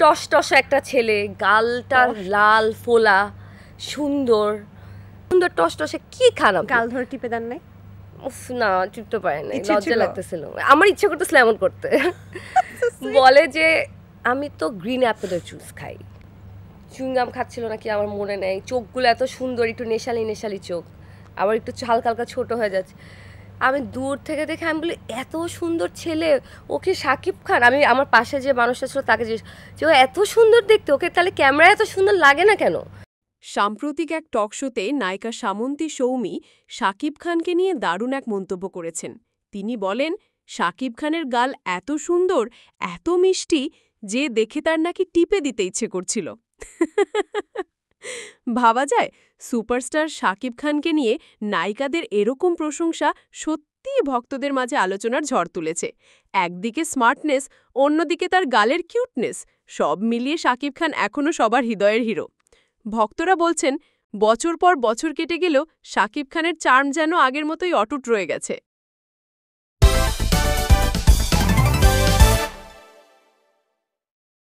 Toss toss একটা ছেলে, গালটা লাল ফোলা, সুন্দর সুন্দর টস টসে। কি খারাপ গাল ধরে টিপে দেন নাই? উফ না, টিপতে পারে নাই, লজ্জা লাগতেছিল। আমার ইচ্ছে করতেছিল এমন করতে। বলে যে আমি তো গ্রিন অ্যাপেলের জুস খাই। চুইংগাম খাচ্ছিল নাকি আমার মনে নেই। চোখগুলো এত সুন্দর, একটু নেশালি নেশালি চোখ, আবার একটু হালকা হালকা ছোট হয়ে যাচ্ছে। আমি দূর থেকে দেখে আমি বলি এত সুন্দর ছেলে, ওকে শাকিব খান। আমি আমার পাশে যে মানুষটা ছিল তাকে যে ও এত সুন্দর দেখতে, ওকে তাহলে ক্যামেরায় এত সুন্দর লাগে না কেন? সাম্প্রতিক এক টকশোতে নায়িকা সামন্তী সৌমি শাকিব খানকে নিয়ে দারুণ এক মন্তব্য করেছেন। তিনি বলেন, শাকিব খানের গাল এত সুন্দর, এত মিষ্টি যে দেখে তার নাকি টিপে দিতে ইচ্ছে করছিল। ভাবা যায়, সুপারস্টার শাকিব খানকে নিয়ে নায়িকাদের এরকম প্রশংসা সত্যিই ভক্তদের মাঝে আলোচনার ঝড় তুলেছে। একদিকে স্মার্টনেস, অন্যদিকে তার গালের কিউটনেস, সব মিলিয়ে শাকিব খান এখনও সবার হৃদয়ের হিরো। ভক্তরা বলছেন, বছর পর বছর কেটে গেলেও শাকিব খানের চার্ম যেন আগের মতোই অটুট রয়ে গেছে।